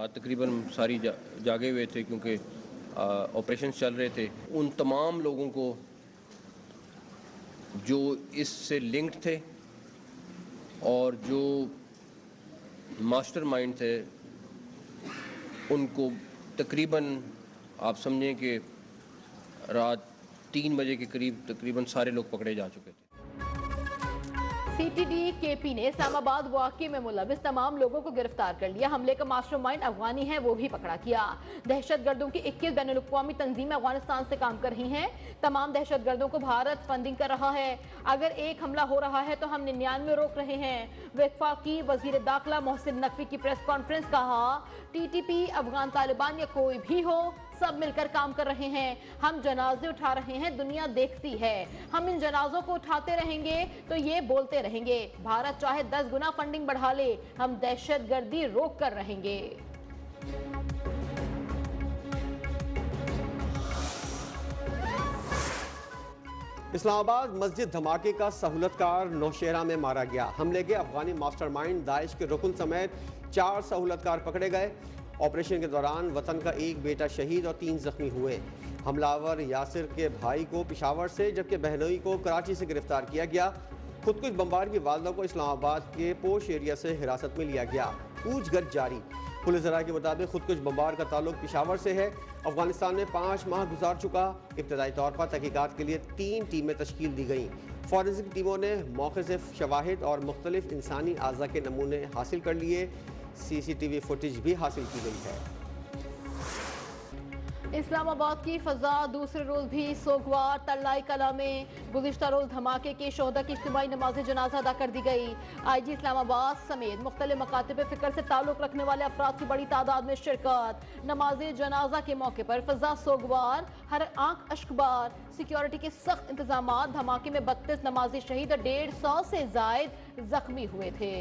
रात तकरीबन सारी जागे हुए थे क्योंकि ऑपरेशन चल रहे थे। उन तमाम लोगों को जो इससे लिंक्ड थे और जो मास्टरमाइंड थे, उनको तकरीबन आप समझें कि रात 3 बजे के करीब तकरीबन सारे लोग पकड़े जा चुके थे। सीटीडी केपी ने इस्लामाबाद वाक़े में मुलविस तमाम लोगों को गिरफ्तार कर लिया। हमले का मास्टरमाइंड अफगानी है, वो भी पकड़ा किया। दहशतगर्दों की 21 बैनुल-अक़वामी तंजीमें अफगानिस्तान से काम कर रही हैं। तमाम दहशतगर्दों को भारत फंडिंग कर रहा है। अगर एक हमला हो रहा है तो हम 99 रोक रहे हैं। वफाकी वज़ीर दाखिला मोहसिन नकवी की प्रेस कॉन्फ्रेंस, कहा टीटीपी, अफगान तालिबान या कोई भी हो, सब मिलकर काम कर रहे हैं। हम जनाजे उठा रहे हैं, दुनिया देखती है। हम इन जनाजों को उठाते रहेंगे तो ये बोलते रहेंगे। भारत चाहे 10 गुना फंडिंग बढ़ा ले, हम दहशतगर्दी रोक कर रहेंगे। इस्लामाबाद मस्जिद धमाके का सहूलतकार नौशहरा में मारा गया। हमले के अफगानी मास्टरमाइंड दाइश के रुकन समेत 4 सहूलतकार पकड़े गए। ऑपरेशन के दौरान वतन का एक बेटा शहीद और 3 जख्मी हुए। हमलावर यासिर के भाई को पेशावर से जबकि बहनोई को कराची से गिरफ्तार किया गया। खुदकुश बमबार की वालदा को इस्लामाबाद के पोश एरिया से हिरासत में लिया गया। पूछगछ जारी। पुलिस ज़राए के मुताबिक खुदकुश बमबार का ताल्लुक पेशावर से है। अफगानिस्तान में 5 माह गुजार चुका। इब्तदाई तौर पर तहकीकात के लिए 3 टीमें तश्कील दी गई। फॉरेंसिक टीमों ने मौके से शवाहिद और मुख्तलिफ इंसानी आज़ा के नमूने हासिल कर लिए। CCTV फुटेज भी हासिल की गई है। इस्लामाबाद की फजा दूसरे रोज भी सोगवार। तल्लाई कला में गुज़िश्ता रोज धमाके के शोहदा की इज्तिमाई नमाज जनाजा अदा कर दी गई। IG इस्लामाबाद समेत मुख्तलिफ मकातिब फ़िक्र से ताल्लुक़ रखने वाले अफराद की बड़ी तादाद में शिरकत। नमाज जनाजा के मौके पर फजा सोगवार, हर आंख अश्कबार। सिक्योरिटी के सख्त इंतजाम। धमाके में 32 नमाजी शहीद और 150 से जायद जख्मी हुए थे।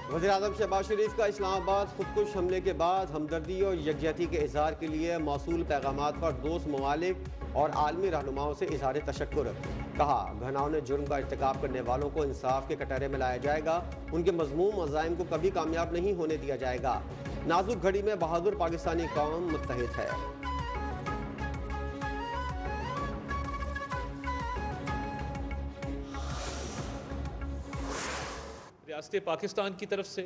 वज़ीर-ए-आज़म शहबाज शरीफ का इस्लामाबाद खुदकुश हमले के बाद हमदर्दी और यकजहती के इजहार के लिए मौसूल पैगामात पर दोस्त ममालिक और आलमी रहनुमाओं से इजहार तशक्कुर। कहा, घनाओं जुर्म का इर्तिकाब करने वालों को इंसाफ के कटहरे में लाया जाएगा। उनके मज़मूम अज़ाइम को कभी कामयाब नहीं होने दिया जाएगा। नाजुक घड़ी में बहादुर पाकिस्तानी कौम मुत्तहिद है। रियासत पाकिस्तान की तरफ से,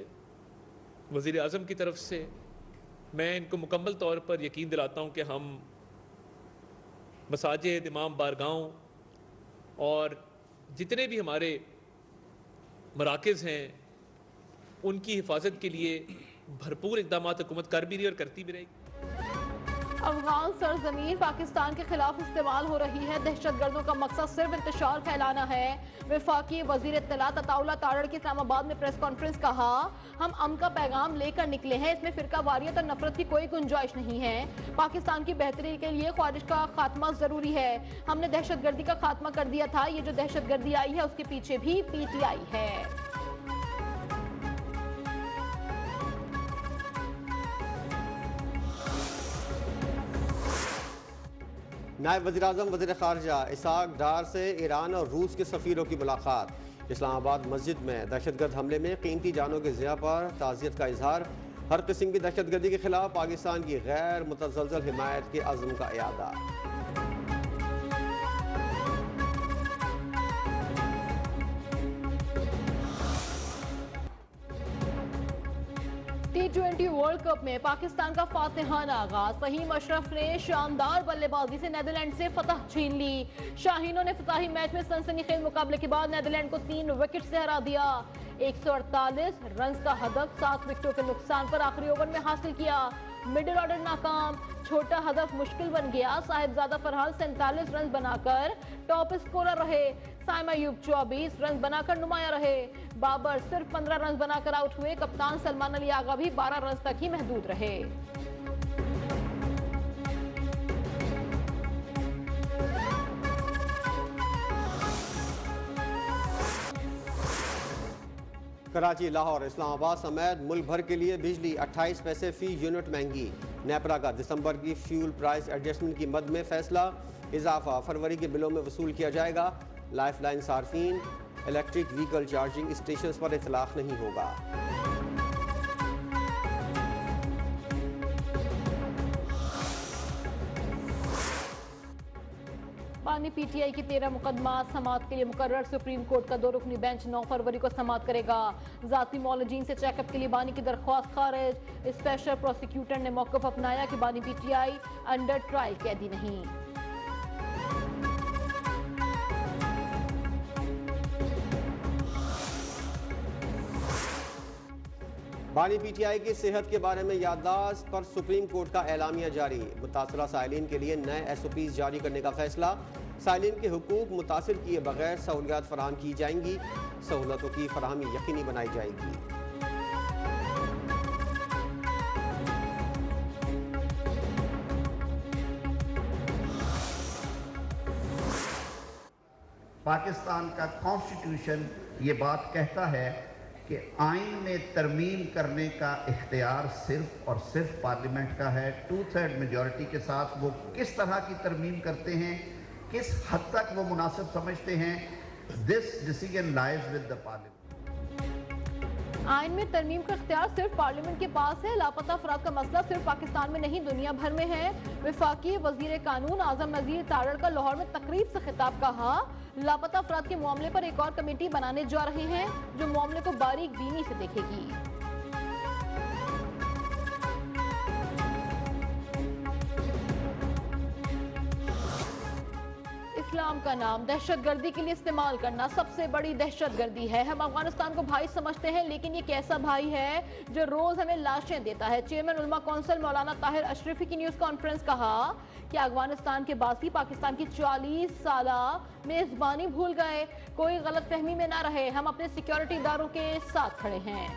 वज़ीर आज़म की तरफ से मैं इनको मुकम्मल तौर पर यकीन दिलाता हूँ कि हम मसाजिद, इमाम बारगाहों और जितने भी हमारे मराकज़ हैं उनकी हिफाजत के लिए भरपूर इक़दाम हुकूमत कर भी रही और करती भी रहेगी। अफगान सरजमीन पाकिस्तान के खिलाफ इस्तेमाल हो रही है। दहशतगर्दों का मकसद सिर्फ इंतशार फैलाना है। वफाकी वज़ीर इत्तलात अताउल्लाह तारड़ की इस्लामाबाद में प्रेस कॉन्फ्रेंस, कहा, हम अमन का पैगाम लेकर निकले हैं। इसमें फिरका वारियत और नफरत की कोई गुंजाइश नहीं है। पाकिस्तान की बेहतरी के लिए ख्वारिश का खात्मा जरूरी है। हमने दहशतगर्दी का खात्मा कर दिया था। ये जो दहशतगर्दी आई है उसके पीछे भी PTI है। नायब वज़ीर-ए-आज़म वज़ीर ख़ारजा इसाक डार से ईरान और रूस के सफ़ीरों की मुलाकात। इस्लामाबाद मस्जिद में दहशतगर्द हमले में कीमती जानों के ज़िया पर ताज़ियत का इजहार। हर किस्म की दहशतगर्दी के खिलाफ पाकिस्तान की गैर मुतज़लज़ल हिमायत के अज़्म का इयादा। T20 वर्ल्ड कप में पाकिस्तान का फातिहाना आगाज। फहीम अशरफ ने शानदार बल्लेबाजी से नीदरलैंड से फतह छीन ली। शाहीनों ने फताही मैच में सनसनीखेज मुकाबले के बाद नीदरलैंड को 3 विकेट से हरा दिया। 148 रन का हदफ 7 विकेटों के नुकसान पर आखिरी ओवर में हासिल किया। मिडिल ऑर्डर नाकाम, छोटा हदफ मुश्किल बन गया। साहिबजादा फरहान 47 रन बनाकर टॉप स्कोरर रहे। साइमा अयूब 24 रन बनाकर नुमाया रहे। बाबर सिर्फ 15 रन बनाकर आउट हुए। कप्तान सलमान अली आगा भी 12 रन तक ही महदूद रहे। कराची, लाहौर, इस्लामाबाद समेत मुल्क भर के लिए बिजली 28 पैसे फी यूनिट महंगी। नेपरा का दिसंबर की फ्यूल प्राइस एडजस्टमेंट की मद में फैसला, इजाफा फरवरी के बिलों में वसूल किया जाएगा। लाइफलाइन सार्फिन इलेक्ट्रिक व्हीकल चार्जिंग स्टेशन पर इतलाक नहीं होगा। बानी पीटीआई की 13 मुकदमा समाअत के लिए मुकर्रर। सुप्रीम कोर्ट का 2 रुकनी बेंच 9 फरवरी को समाअत करेगा। जाती मौलजीन से चेकअप के लिए बानी की दरख्वास्त खारिज। स्पेशल प्रोसिक्यूटर ने मौक़िफ़ अपनाया कि बानी पीटीआई अंडर ट्रायल कैदी नहीं। बानी पीटीआई की सेहत के बारे में याददाश्त पर सुप्रीम कोर्ट का एलामिया जारी। मुतासरा साइलिन के लिए नए SOPs जारी करने का फैसला। साइलिन के हुकूक मुतासिर किए बगैर सहूलियात फराहम की जाएंगी। सहूलतों की फराहमी यकीनी बनाई जाएगी। पाकिस्तान का कॉन्स्टिट्यूशन ये बात कहता है कि आइन में तरमीम करने का इख्तियार सिर्फ और सिर्फ पार्लियामेंट का है। 2/3 मेजॉरिटी के साथ वो किस तरह की तरमीम करते हैं, किस हद तक वो मुनासिब समझते हैं, this decision lies with the parliament. आइन में तरमीम का इख्तियार सिर्फ पार्लियामेंट के पास है। लापता अफराद का मसला सिर्फ पाकिस्तान में नहीं दुनिया भर में है। वफाकी वजीर कानून आजम नजीर तारड़ का लाहौर में तकरीब से खिताब कहा, लापता अफराद के मामले पर एक और कमेटी बनाने जा रहे हैं जो मामले को बारीक बीनी से देखेगी। इस्लाम का नाम दहशतगर्दी के लिए इस्तेमाल करना सबसे बड़ी दहशतगर्दी है। हम अफगानिस्तान को भाई समझते हैं, लेकिन ये कैसा भाई है जो रोज हमें लाशें देता है। चेयरमैन उलमा कौंसिल मौलाना ताहिर अशरफी की न्यूज़ कॉन्फ्रेंस कहा कि अफगानिस्तान के बासी पाकिस्तान की 40 साला मेजबानी भूल गए। कोई गलत फहमी में ना रहे, हम अपने सिक्योरिटी इदारों के साथ खड़े हैं।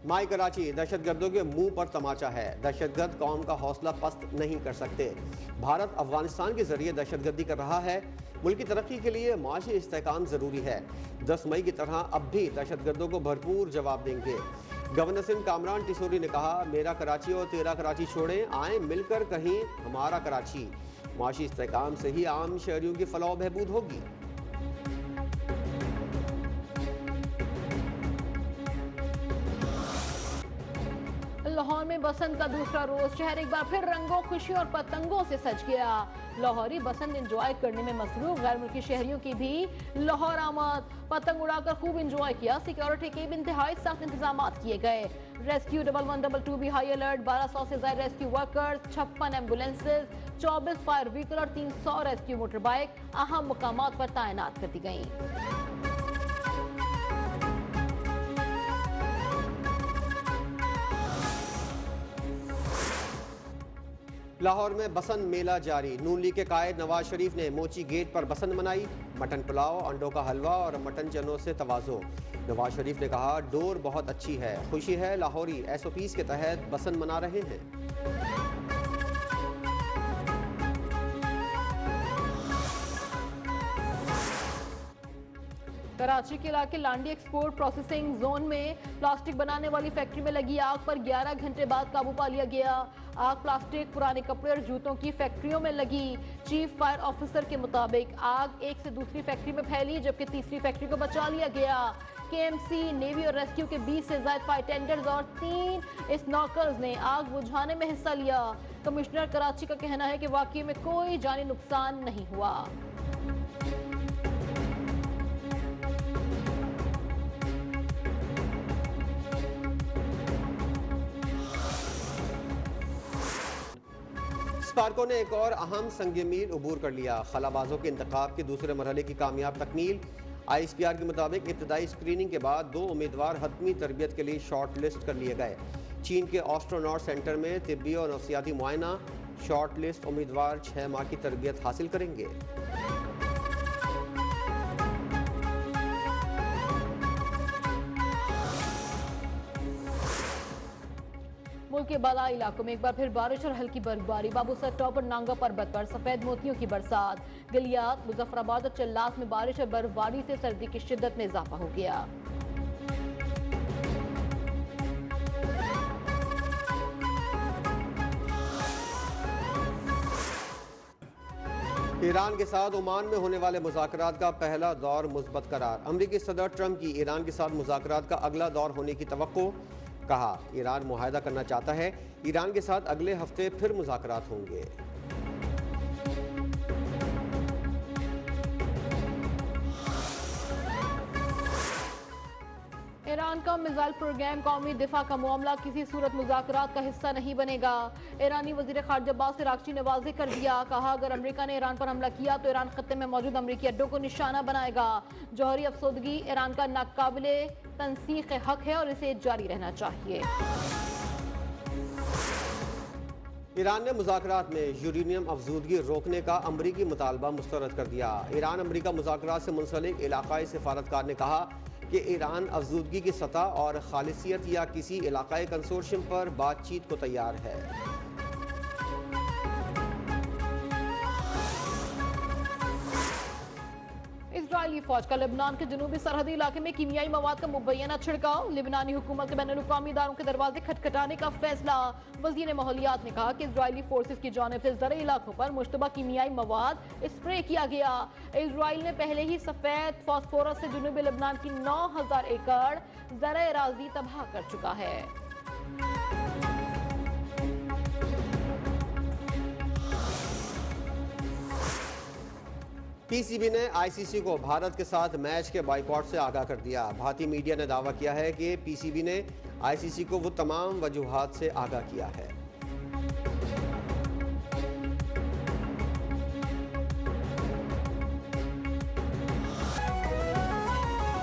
माई कराची दहशतगर्दों के मुंह पर तमाचा है। दहशतगर्द कौम का हौसला पस्त नहीं कर सकते। भारत अफगानिस्तान के जरिए दहशतगर्दी कर रहा है। मुल्क की तरक्की के लिए माशी इस्तेहकाम ज़रूरी है। 10 मई की तरह अब भी दहशतगर्दों को भरपूर जवाब देंगे। गवर्नर सिंध कामरान टिसोरी ने कहा, मेरा कराची और तेरा कराची छोड़ें, आए मिलकर कहीं हमारा कराची। माशी इस्तेहकाम से ही आम शहरियों की फलाह बहबूद होगी। लाहौर में बसंत का दूसरा रोज, शहर एक बार फिर रंगों, खुशियों और पतंगों से सज गया। लाहौरी बसंत एंजॉय करने में मसरूफ, गैर मुल्की शहरियों की भी लाहौर आमद। पतंग उड़ाकर खूब एंजॉय किया। सिक्योरिटी के भी इंतहाई सख्त इंतजाम किए गए। रेस्क्यू 1122 भी हाई अलर्ट। 1200 से ज्यादा rescue workers, 56 ambulances, 24 fire vehicle और 300 रेस्क्यू मोटर बाइक अहम मुकामात पर तैनात कर दी गई। लाहौर में बसंत मेला जारी। नून लीग के कायद नवाज शरीफ ने मोची गेट पर बसंत मनाई। मटन पुलाव, अंडों का हलवा और मटन चनों से तवाज़ो। नवाज शरीफ ने कहा, डोर बहुत अच्छी है, खुशी है लाहौरी SOPs के तहत बसंत मना रहे हैं। कराची के इलाके लांडी एक्सपोर्ट प्रोसेसिंग जोन में प्लास्टिक बनाने वाली फैक्ट्री में लगी आग पर 11 घंटे बाद काबू पा लिया गया। आग प्लास्टिक, पुराने कपड़े और जूतों की फैक्ट्रियों में लगी। चीफ फायर ऑफिसर के मुताबिक आग एक से दूसरी फैक्ट्री में फैली, जबकि तीसरी फैक्ट्री को बचा लिया गया। KMC, नेवी और रेस्क्यू के 20 से ज्यादा फायर टेंडर्स और 3 स्नॉकर्स ने आग बुझाने में हिस्सा लिया। कमिश्नर कराची का कहना है कि वाकई में कोई जानी नुकसान नहीं हुआ। स्पार्को ने एक और अहम संग मील अबूर कर लिया। खलाबाजों के इंतखाब के दूसरे मरहले की कामयाब तकमील। ISPR के मुताबिक इब्तदाई स्क्रीनिंग के बाद 2 उम्मीदवार हतमी तरबियत के लिए शॉर्ट लिस्ट कर लिए गए। चीन के एस्ट्रोनॉट सेंटर में तिब्बी और नफ्सियाती मुआयना। शॉर्ट लिस्ट उम्मीदवार 6 माह की तरबियत हासिल करेंगे। मुल्क के बाला इलाकों में एक बार फिर बारिश और हल्की बर्फबारी। बाबूसर टॉप और नांगा पर्वत पर सफेद मोतियों की बरसात। गलियात, मुजफ्फराबाद और चल्लास में बारिश और बर्फबारी से सर्दी की शिद्दत में इजाफा हो गया। ईरान के साथ ओमान में होने वाले मुज़ाकरात का पहला दौर मुस्बत करार। अमरीकी सदर ट्रंप की ईरान के साथ मुज़ाकरात का अगला दौर होने की तवक्को। कहा, ईरान मुआहदा करना चाहता है, ईरान के साथ अगले हफ्ते फिर मुज़ाकरात होंगे। ईरान का मिसाइल प्रोग्राम कौमी दिफा का मामला किसी सूरत मुज़ाकरात का हिस्सा नहीं बनेगा। ईरानी वज़ीर ख़ारिजा अब्बास अराग़ची ने वाज़ेह कर दिया। कहा, अगर अमेरिका ने ईरान पर हमला किया तो ईरान खत्ते में मौजूद अमेरिकी अड्डों को निशाना बनाएगा। जौहरी अफसोदगी ईरान का नाकाबिले तनसीख हक है और इसे जारी रहना चाहिए। ईरान ने मुज़ाकरात में यूरेनियम अफजूदगी रोकने का अमरीकी मुतालबा मुस्तरद कर दिया। ईरान अमरीका मुज़ाकरात से मुंसलिक इलाकाई सिफारतकार ने कहा कि ईरान अफजूदगी की सतह और खालिसियत या किसी इलाकाई कंसोर्शियम पर बातचीत को तैयार है। इजरायली फौज का लेबनान के जनूबी सरहदी इलाके में कीमियाई मवाद का मुबैना छिड़काव। लेबनानी हुकूमत के बैनुल-अक़वामी इदारों के दरवाजे खटखटाने का फैसला। वज़ीर माहौलियात ने कहा कि इजरायली फोर्सेस की जानिब से ज़रई इलाकों पर मुश्तबा कीमियाई मवाद स्प्रे किया गया। इजराइल ने पहले ही सफ़ेद फास्फोरस से जनूबी लेबनान की 9000 एकड़ ज़रई अराज़ी तबाह कर चुका है। पीसीबी ने आईसीसी को भारत के साथ मैच के बाइकआउट से आगाह कर दिया। भारतीय मीडिया ने दावा किया है कि पीसीबी ने आईसीसी को वो तमाम वजूहात से आगाह किया है।